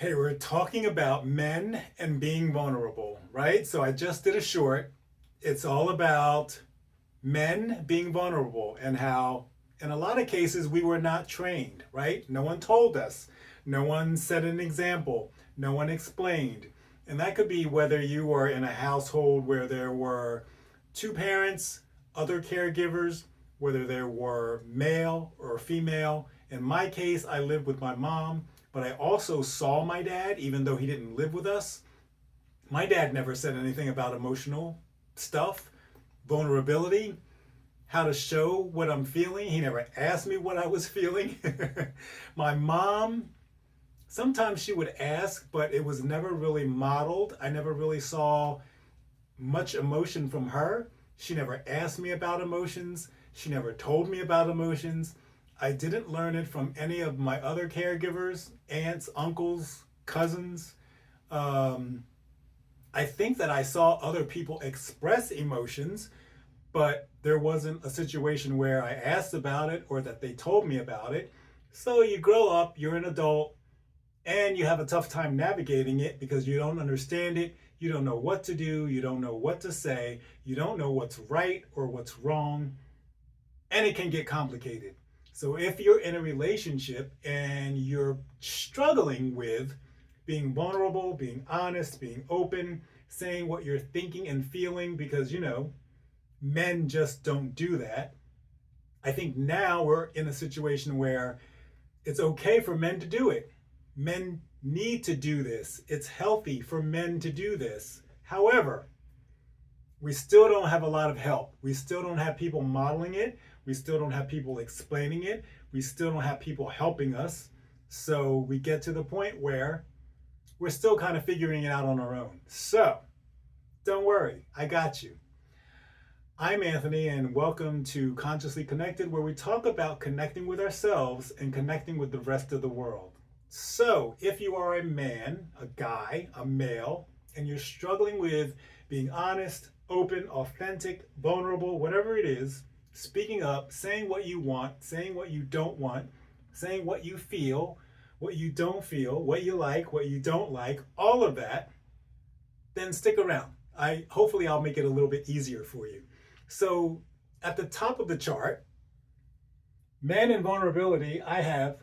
Hey, we're talking about men and being vulnerable, right? So I just did a short. It's all about men being vulnerable and how, in a lot of cases, we were not trained, right? No one told us, no one set an example, no one explained. And that could be whether you were in a household where there were two parents, other caregivers, whether there were male or female. In my case, I lived with my mom, but I also saw my dad, even though he didn't live with us. My dad never said anything about emotional stuff, vulnerability, how to show what I'm feeling. He never asked me what I was feeling. My mom, sometimes she would ask, but it was never really modeled. I never really saw much emotion from her. She never asked me about emotions. She never told me about emotions. I didn't learn it from any of my other caregivers, aunts, uncles, cousins. Um, I think that I saw other people express emotions, but there wasn't a situation where I asked about it or that they told me about it. So you grow up, you're an adult, and you have a tough time navigating it because you don't understand it. You don't know what to do. You don't know what to say. You don't know what's right or what's wrong. And it can get complicated. So if you're in a relationship and you're struggling with being vulnerable, being honest, being open, saying what you're thinking and feeling, because, men just don't do that. I think now we're in a situation where it's okay for men to do it. Men need to do this. It's healthy for men to do this. However, we still don't have a lot of help. We still don't have people modeling it. We still don't have people explaining it. We still don't have people helping us. So we get to the point where we're still kind of figuring it out on our own. So don't worry, I got you. I'm Anthony, and welcome to Consciously Connected, where we talk about connecting with ourselves and connecting with the rest of the world. So, if you are a man, a guy, a male, and you're struggling with being honest, open, authentic, vulnerable, whatever it is, speaking up, saying what you want, saying what you don't want, saying what you feel, what you don't feel, what you like, what you don't like, all of that, then stick around. Hopefully I'll make it a little bit easier for you. So at the top of the chart, men and vulnerability, I have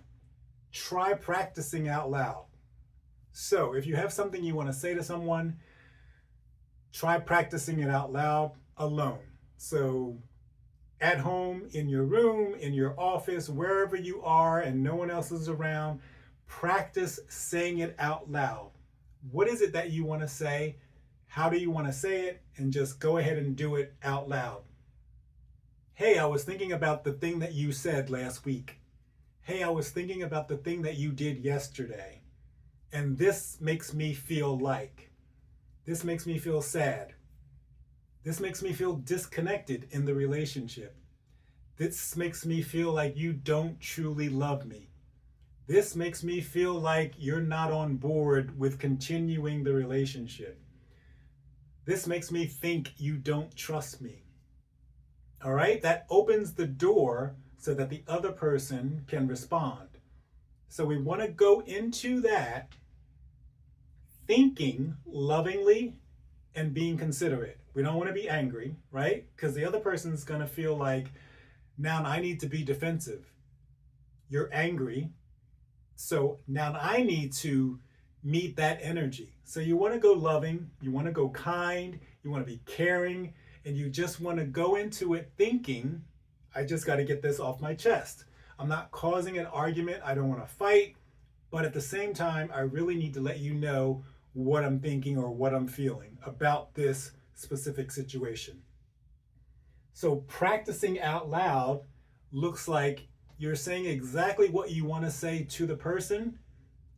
try practicing out loud. So if you have something you want to say to someone, try practicing it out loud alone. So at home, in your room, in your office, wherever you are and no one else is around, practice saying it out loud. What is it that you want to say? How do you want to say it? And just go ahead and do it out loud. Hey, I was thinking about the thing that you said last week. Hey, I was thinking about the thing that you did yesterday. And this makes me feel like. This makes me feel sad. This makes me feel disconnected in the relationship. This makes me feel like you don't truly love me. This makes me feel like you're not on board with continuing the relationship. This makes me think you don't trust me. All right? That opens the door so that the other person can respond. So we want to go into that thinking lovingly and being considerate. We don't want to be angry, right? Because the other person's going to feel like, now I need to be defensive. You're angry. So now I need to meet that energy. So you want to go loving, you want to go kind, you want to be caring, and you just want to go into it thinking, I just got to get this off my chest. I'm not causing an argument. I don't want to fight. But at the same time, I really need to let you know what I'm thinking or what I'm feeling about this specific situation. So practicing out loud looks like you're saying exactly what you want to say to the person,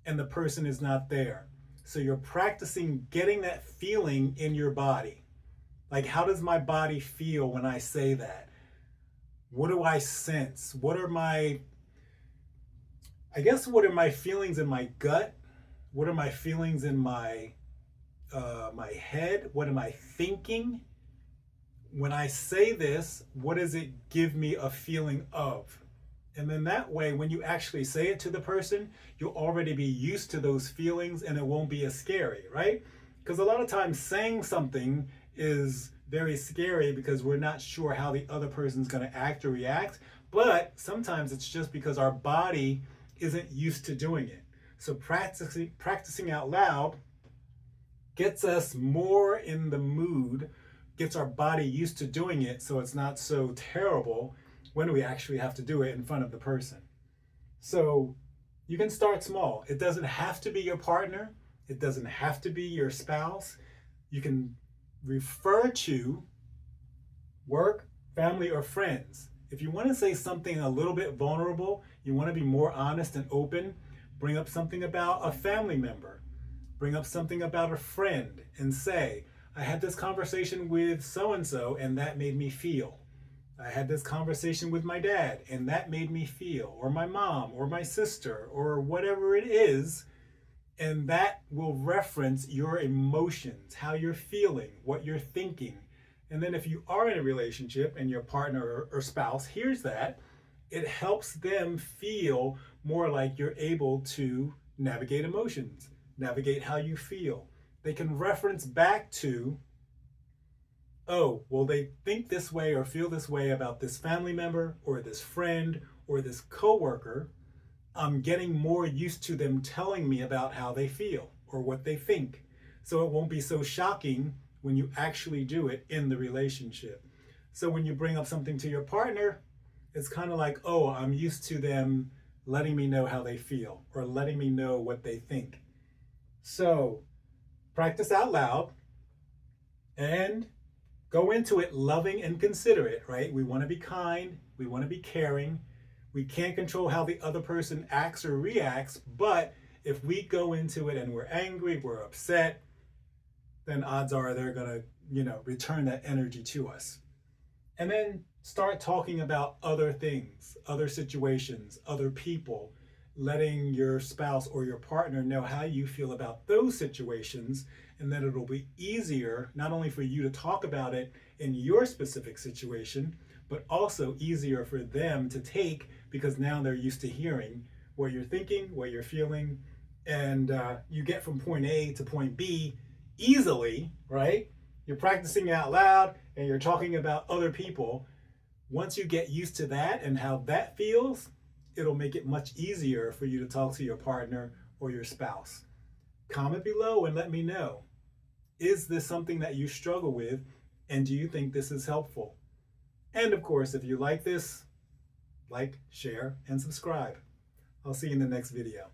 and the person is not there. So you're practicing getting that feeling in your body. Like, how does my body feel when I say that? What do I sense? What are my feelings in my gut? What are my feelings in my head? What am I thinking? When I say this, what does it give me a feeling of? And then that way, when you actually say it to the person, you'll already be used to those feelings and it won't be as scary, right? Because a lot of times saying something is very scary because we're not sure how the other person's going to act or react. But sometimes it's just because our body isn't used to doing it. So practicing out loud gets us more in the mood, gets our body used to doing it so it's not so terrible when we actually have to do it in front of the person. So you can start small. It doesn't have to be your partner, it doesn't have to be your spouse. You can refer to work, family, or friends. If you want to say something a little bit vulnerable, you want to be more honest and open, bring up something about a family member, bring up something about a friend, and say, I had this conversation with so and so, and that made me feel. I had this conversation with my dad, and that made me feel, or my mom, or my sister, or whatever it is. And that will reference your emotions, how you're feeling, what you're thinking. And then if you are in a relationship and your partner or spouse hears that, it helps them feel more like you're able to navigate emotions, navigate how you feel. They can reference back to, oh, well, they think this way or feel this way about this family member or this friend or this coworker. I'm getting more used to them telling me about how they feel or what they think. So it won't be so shocking when you actually do it in the relationship. So when you bring up something to your partner, it's kind of like, oh, I'm used to them letting me know how they feel or letting me know what they think. So practice out loud and go into it loving and considerate, right? We want to be kind, we want to be caring. We can't control how the other person acts or reacts, but if we go into it and we're angry, we're upset, then odds are they're going to, return that energy to us. And then start talking about other things, other situations, other people, letting your spouse or your partner know how you feel about those situations, and then it'll be easier not only for you to talk about it in your specific situation, but also easier for them to take because now they're used to hearing what you're thinking, what you're feeling, and you get from point A to point B easily, right? You're practicing out loud and you're talking about other people. Once you get used to that and how that feels, it'll make it much easier for you to talk to your partner or your spouse. Comment below and let me know. Is this something that you struggle with? And do you think this is helpful? And of course, if you like this, like, share, and subscribe. I'll see you in the next video.